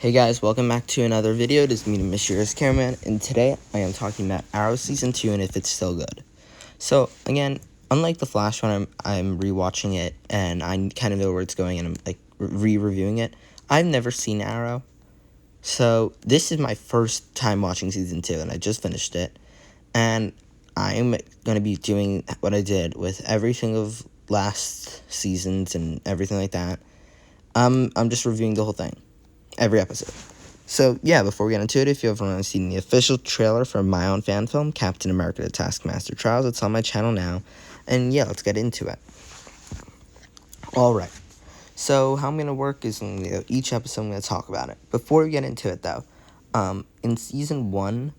Hey guys, welcome back to another video. It is me, the Mysterious Cameraman, and today I am talking about Arrow Season 2 and if it's still good. So, again, unlike The Flash when I'm rewatching it and I kind of know where it's going and I'm like re-reviewing it, I've never seen Arrow. So, this is my first time watching Season 2 and I just finished it. And I'm going to be doing what I did with everything of last seasons and everything like that. I'm just reviewing the whole thing. Every episode. So, yeah, before we get into it, if you haven't seen the official trailer for my own fan film, Captain America the Taskmaster Trials, it's on my channel now. And, yeah, let's get into it. Alright. So, how I'm going to work is each episode I'm going to talk about it. Before we get into it, though, in Season 1,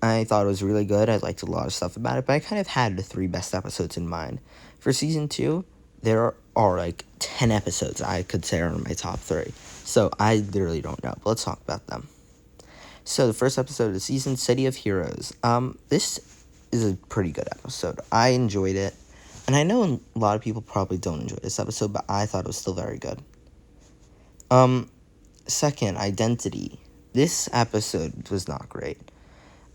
I thought it was really good. I liked a lot of stuff about it, but I kind of had the 3 best episodes in mind. For Season 2, there are like 10 episodes I could say are in my top 3. So, I literally don't know, but let's talk about them. So, the first episode of the season, City of Heroes. This is a pretty good episode. I enjoyed it, and I know a lot of people probably don't enjoy this episode, but I thought it was still very good. Second, Identity. This episode was not great.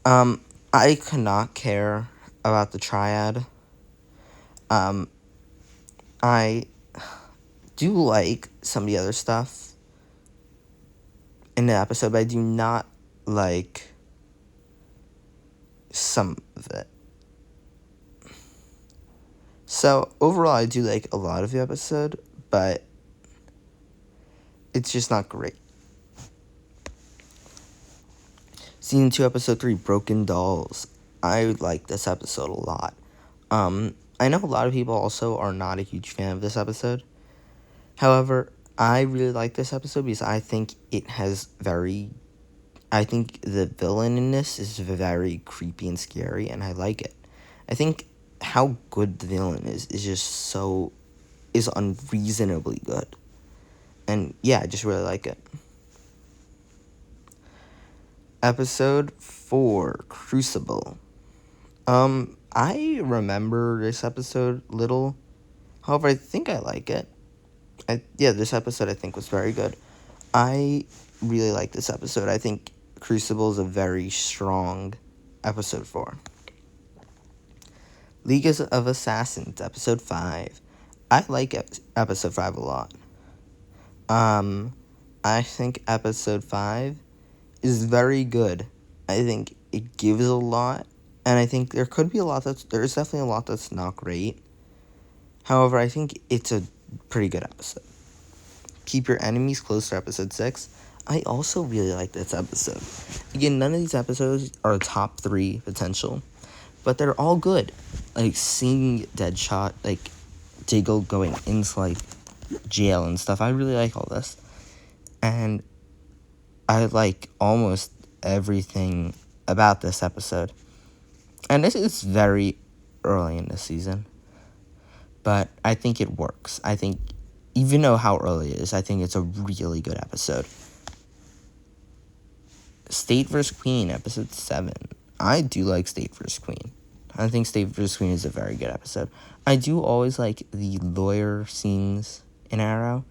I could not care about the triad. I do like some of the other stuff in the episode, but I do not like some of it. So, overall, I do like a lot of the episode, but it's just not great. Season 2, Episode 3, Broken Dolls. I like this episode a lot. I know a lot of people also are not a huge fan of this episode. However, I really like this episode because I think I think the villain in this is very creepy and scary, and I like it. I think how good the villain is unreasonably good. And yeah, I just really like it. Episode 4, Crucible. I remember this episode little. However, I think I like it. This episode I think was very good. I really like this episode. I think Crucible is a very strong episode 4. League of Assassins, Episode 5. I like Episode 5 a lot. I think Episode 5 is very good. I think it gives a lot, and I think there's definitely a lot that's not great. However, I think it's a pretty good episode. Keep Your Enemies Closer, Episode 6. I also really like this episode. Again, none of these episodes are top 3 potential, but they're all good. Like, seeing Deadshot, like, Diggle going into, like, jail and stuff. I really like all this. And I like almost everything about this episode. And this is very early in the season, but I think it works. I think, even though how early it is, I think it's a really good episode. State vs. Queen, Episode 7. I do like State vs. Queen. I think State vs. Queen is a very good episode. I do always like the lawyer scenes in Arrow,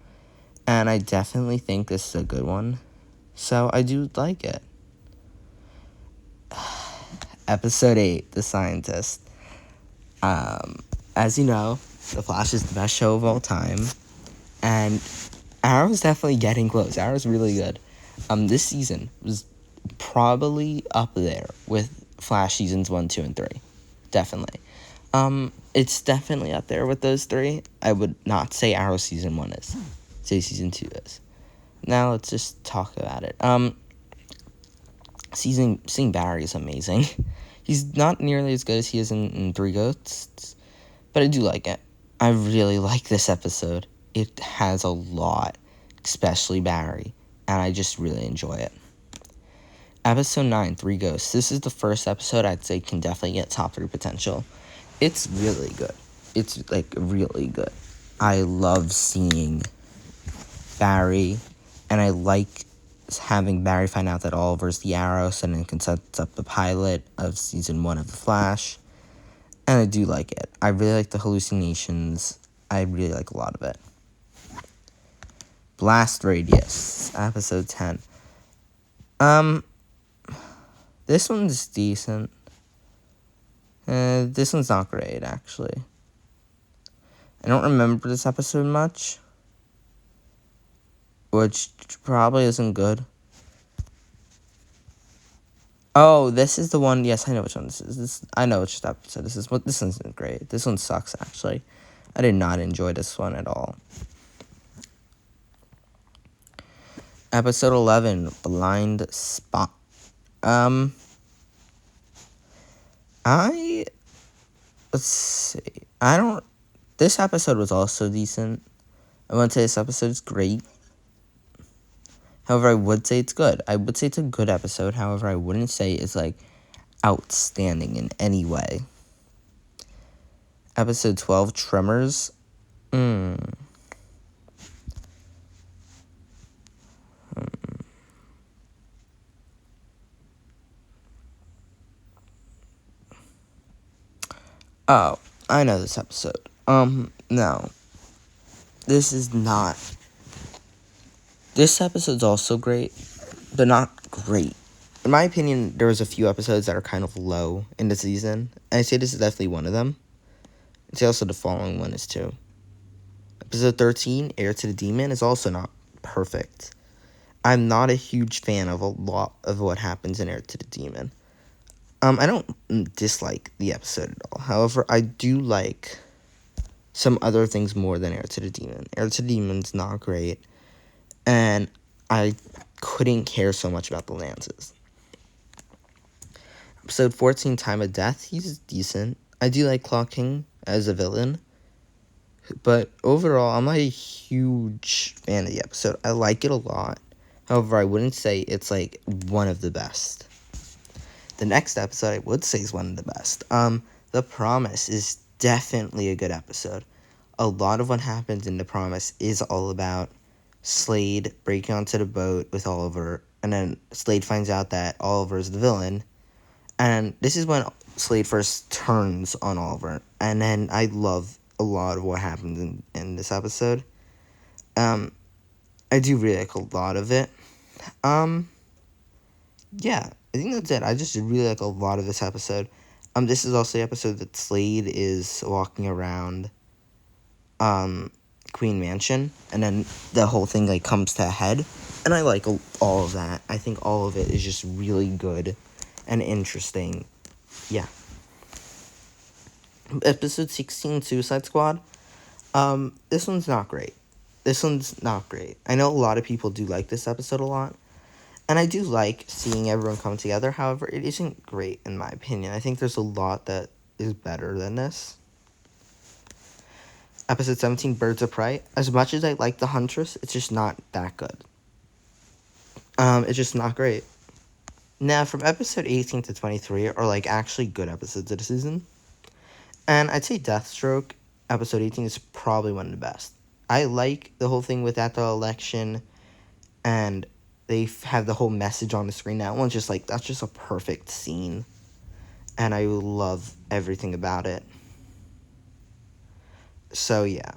and I definitely think this is a good one. So I do like it. Episode 8, The Scientist. As you know, The Flash is the best show of all time, and Arrow's definitely getting close. Arrow's really good. This season was probably up there with Flash seasons 1, 2, and 3. Definitely. It's definitely up there with those 3. I would not say Arrow season 1 is. Say season 2 is. Now let's just talk about it. Seeing Barry is amazing. He's not nearly as good as he is in Three Ghosts, but I do like it. I really like this episode. It has a lot, especially Barry, and I just really enjoy it. Episode 9, Three Ghosts. This is the first episode I'd say can definitely get top 3 potential. It's really good. It's, like, really good. I love seeing Barry, and I like having Barry find out that Oliver's the Arrow, so then it can set up the pilot of season 1 of The Flash, and I do like it. I really like the hallucinations. I really like a lot of it. Blast Radius, Episode 10. Um, this one's decent. This one's not great, actually. I don't remember this episode much, which probably isn't good. Oh, this is the one. Yes, I know which one this is. I know which episode this is. But this one's great. This one sucks, actually. I did not enjoy this one at all. Episode 11, Blind Spot. Let's see. This episode was also decent. I wouldn't say this episode's great. However, I would say it's good. I would say it's a good episode. However, I wouldn't say it's, like, outstanding in any way. Episode 12, Tremors. Oh, I know this episode. No. This is not. This episode's also great, but not great. In my opinion, there was a few episodes that are kind of low in the season, and I say this is definitely one of them. I'd say also the following one is too. Episode 13, Heir to the Demon, is also not perfect. I'm not a huge fan of a lot of what happens in Heir to the Demon. I don't dislike the episode at all. However, I do like some other things more than Heir to the Demon. Heir to the Demon's not great, and I couldn't care so much about the Lances. Episode 14, Time of Death, he's decent. I do like Claw King as a villain, but overall, I'm not a huge fan of the episode. I like it a lot. However, I wouldn't say it's, like, one of the best. The next episode I would say is one of the best. The Promise is definitely a good episode. A lot of what happens in The Promise is all about Slade breaking onto the boat with Oliver, and then Slade finds out that Oliver is the villain, and this is when Slade first turns on Oliver, and then I love a lot of what happens in this episode. I do really like a lot of it. Yeah, I think that's it. I just really like a lot of this episode. This is also the episode that Slade is walking around, Queen Mansion, and then the whole thing, like, comes to a head, and I like all of that. I think all of it is just really good and interesting. Yeah. Episode 16, Suicide Squad. This one's not great. I know a lot of people do like this episode a lot, and I do like seeing everyone come together. However, it isn't great in my opinion. I think there's a lot that is better than this. Episode 17, Birds of Prey. As much as I like The Huntress, it's just not that good. It's just not great. Now, from episode 18 to 23 are, like, actually good episodes of the season. And I'd say Deathstroke, episode 18, is probably one of the best. I like the whole thing with that election, and they have the whole message on the screen. That one's just, like, that's just a perfect scene. And I love everything about it. So, yeah.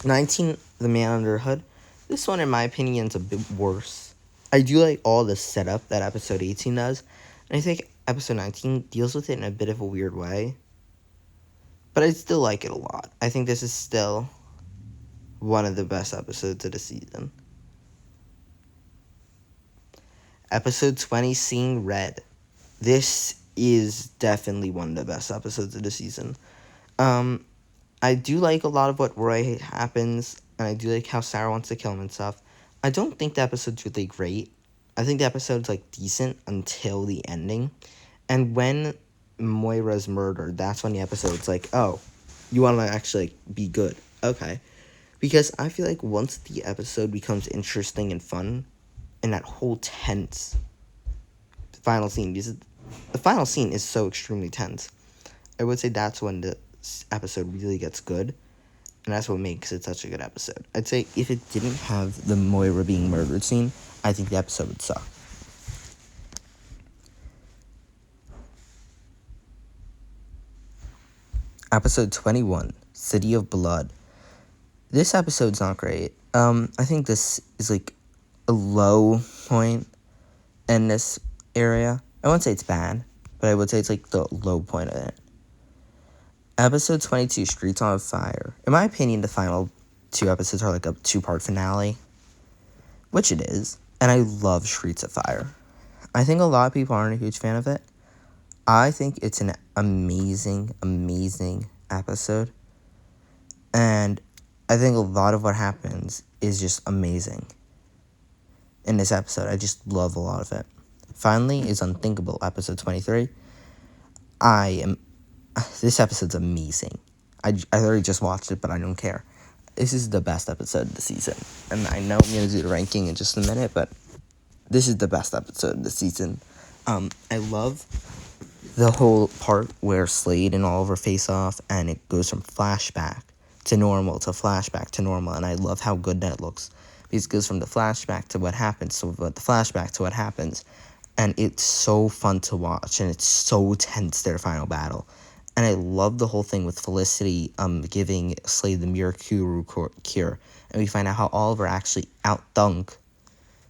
19, The Man Under the Hood. This one, in my opinion, is a bit worse. I do like all the setup that episode 18 does. And I think episode 19 deals with it in a bit of a weird way. But I still like it a lot. I think this is still one of the best episodes of the season. Episode 20, Seeing Red. This is definitely one of the best episodes of the season. I do like a lot of what Roy happens, and I do like how Sarah wants to kill him and stuff. I don't think the episode's really great. I think the episode's, like, decent until the ending. And when Moira's murdered, that's when the episode's like, oh, you want to actually, like, be good. Okay. Because I feel like once the episode becomes interesting and fun, and that whole tense final scene, because the final scene is so extremely tense, I would say that's when the episode really gets good, and that's what makes it such a good episode. I'd say if it didn't have the Moira being murdered scene, I think the episode would suck. Episode 21, City of Blood. This episode's not great. I think this is like a low point in this area. I wouldn't say it's bad, but I would say it's like the low point of it. Episode 22, Streets on Fire. In my opinion, the final 2 episodes are like a 2-part finale, which it is, and I love Streets of Fire. I think a lot of people aren't a huge fan of it. I think it's an amazing, amazing episode, and I think a lot of what happens is just amazing in this episode. I just love a lot of it. Finally is Unthinkable, episode 23. This episode's amazing. I already just watched it, but I don't care. This is the best episode of the season. And I know I'm going to do the ranking in just a minute, but this is the best episode of the season. I love the whole part where Slade and Oliver face off, and it goes from flashback to normal to flashback to normal, and I love how good that looks. Because it goes from the flashback to what happens, to the flashback to what happens, and it's so fun to watch, and it's so tense, their final battle. And I love the whole thing with Felicity giving Slade the Mirror cure, and we find out how Oliver actually outthunk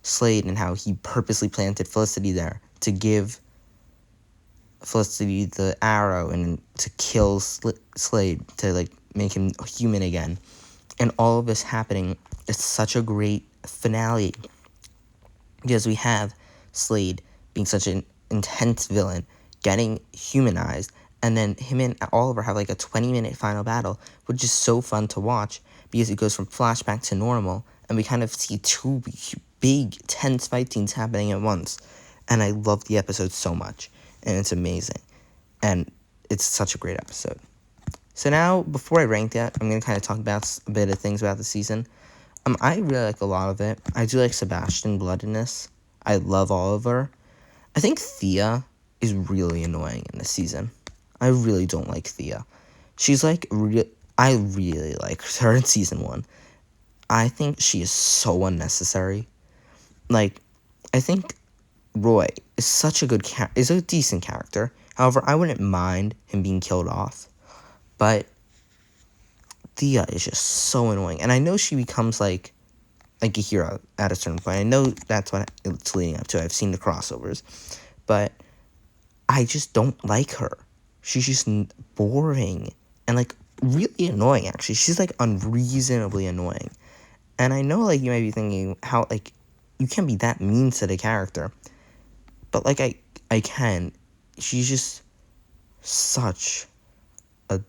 Slade and how he purposely planted Felicity there to give Felicity the arrow and to kill Slade, to like make him human again. And all of this happening, it's such a great finale because we have Slade being such an intense villain getting humanized, and then him and Oliver have like a 20-minute final battle, which is so fun to watch because it goes from flashback to normal, and we kind of see 2 big, tense fight scenes happening at once. And I love the episode so much, and it's amazing, and it's such a great episode. So now, before I rank that, I'm going to kind of talk about a bit of things about the season. I really like a lot of it. I do like Sebastian Blood in this. I love Oliver. I think Thea is really annoying in this season. I really don't like Thea. She's like, I really like her in season 1. I think she is so unnecessary. Like, I think Roy is such a good is a decent character. However, I wouldn't mind him being killed off. But Thea is just so annoying. And I know she becomes like a hero at a certain point. I know that's what it's leading up to. I've seen the crossovers. But I just don't like her. She's just boring and like really annoying, actually. She's like unreasonably annoying. And I know like you might be thinking how like you can't be that mean to the character. But like I can. She's just such a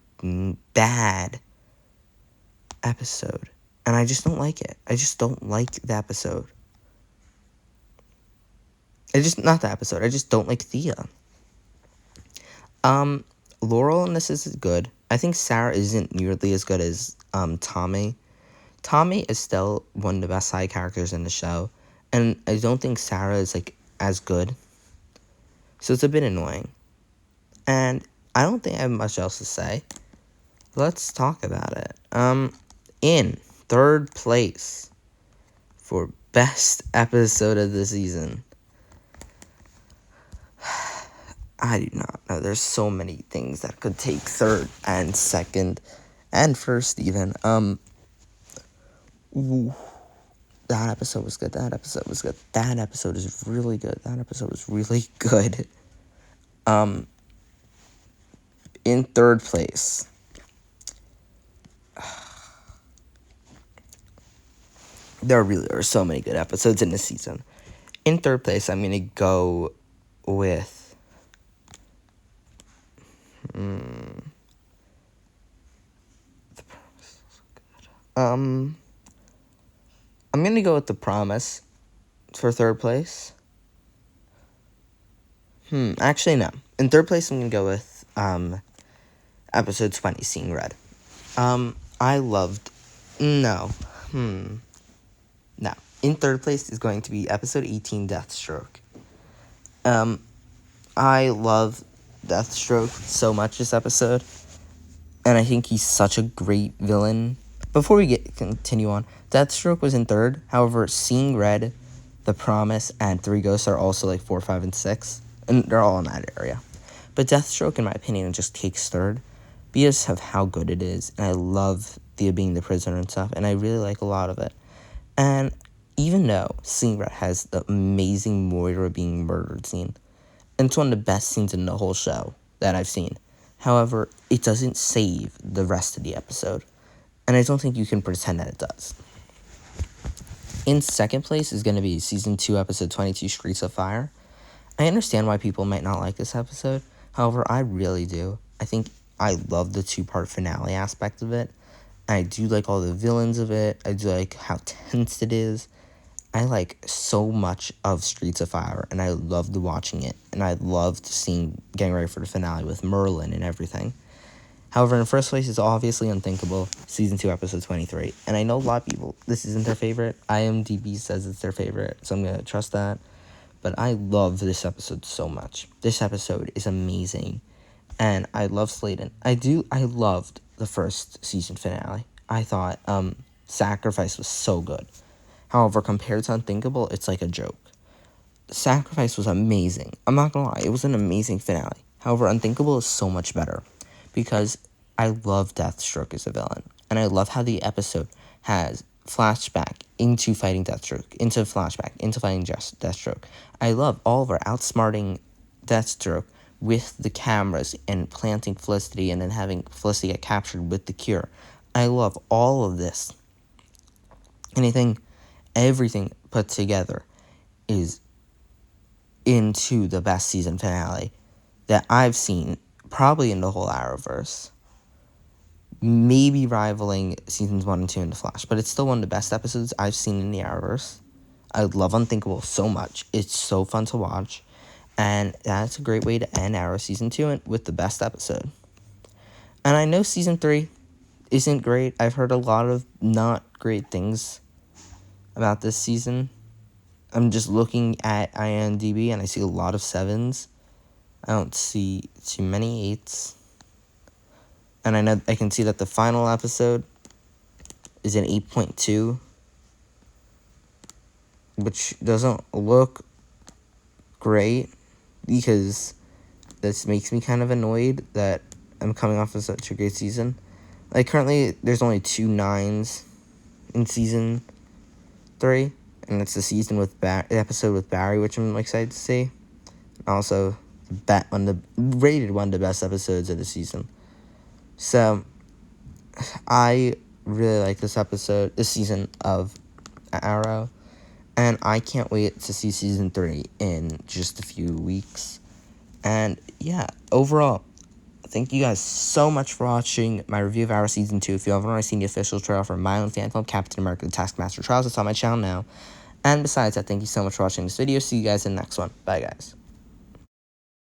bad episode. And I just don't like it. I just don't like the episode. Not the episode. I just don't like Thea. Laurel in this is good. I think Sarah isn't nearly as good as Tommy. Tommy is still one of the best side characters in the show, and I don't think Sarah is like as good. So it's a bit annoying. And I don't think I have much else to say. Let's talk about it. In 3rd place for best episode of the season, I do not know. There's so many things that could take 3rd and 2nd and 1st even. That episode was good. That episode was good. That episode is really good. That episode was really good. In 3rd place, there really are so many good episodes in this season. In 3rd place, I'm gonna go with I'm gonna go with The Promise for 3rd place. Actually no. In 3rd place, I'm gonna go with episode 20, Seeing Red. I loved no. No. In 3rd place is going to be episode 18, Deathstroke. I love Deathstroke so much this episode, and I think he's such a great villain. Before we continue on, Deathstroke was in 3rd. However, Seeing Red, The Promise, and 3 Ghosts are also like 4, 5, and 6, and they're all in that area. But Deathstroke, in my opinion, just takes 3rd because of how good it is, and I love Thea being the prisoner and stuff, and I really like a lot of it. And even though Singrat has the amazing Moira being murdered scene, and it's one of the best scenes in the whole show that I've seen, however, it doesn't save the rest of the episode, and I don't think you can pretend that it does. In second place is going to be Season 2, Episode 22, Streets of Fire. I understand why people might not like this episode, however, I really do. I think I love the two-part finale aspect of it. I do like all the villains of it. I do like how tense it is. I like so much of Streets of Fire, and I loved watching it, and I loved getting ready for the finale with Merlin and everything. However, in first place is obviously Unthinkable, Season 2, Episode 23, and I know a lot of people, this isn't their favorite. IMDb says it's their favorite, so I'm going to trust that, but I love this episode so much. This episode is amazing, and I love Sladen. I loved the first season finale. I thought, Sacrifice was so good. However, compared to Unthinkable, it's like a joke. Sacrifice was amazing. I'm not gonna lie, it was an amazing finale. However, Unthinkable is so much better because I love Deathstroke as a villain, and I love how the episode has flashback into fighting Deathstroke, into flashback, into fighting Deathstroke. I love Oliver outsmarting Deathstroke with the cameras and planting Felicity and then having Felicity get captured with the cure. I love all of this. Everything put together is into the best season finale that I've seen, probably in the whole Arrowverse. Maybe rivaling seasons 1 and 2 in The Flash, but it's still one of the best episodes I've seen in the Arrowverse. I love Unthinkable so much. It's so fun to watch, and that's a great way to end Arrow Season 2 with the best episode. And I know Season 3 isn't great. I've heard a lot of not great things about this season. I'm just looking at IMDb, and I see a lot of 7s. I don't see too many 8s. And I can see that the final episode is an 8.2, which doesn't look great because this makes me kind of annoyed that I'm coming off of such a great season. Like, currently, there's only 2 9s in Season 3, and it's the episode with Barry, which I'm excited to see. Also, rated one of the best episodes of the season. So, I really like this season of Arrow, and I can't wait to see Season 3 in just a few weeks. And yeah, overall, thank you guys so much for watching my review of Arrow Season 2. If you haven't already seen the official trailer for my own fan film, Captain America: The Taskmaster Trials, it's on my channel now. And besides that, thank you so much for watching this video. See you guys in the next one. Bye, guys.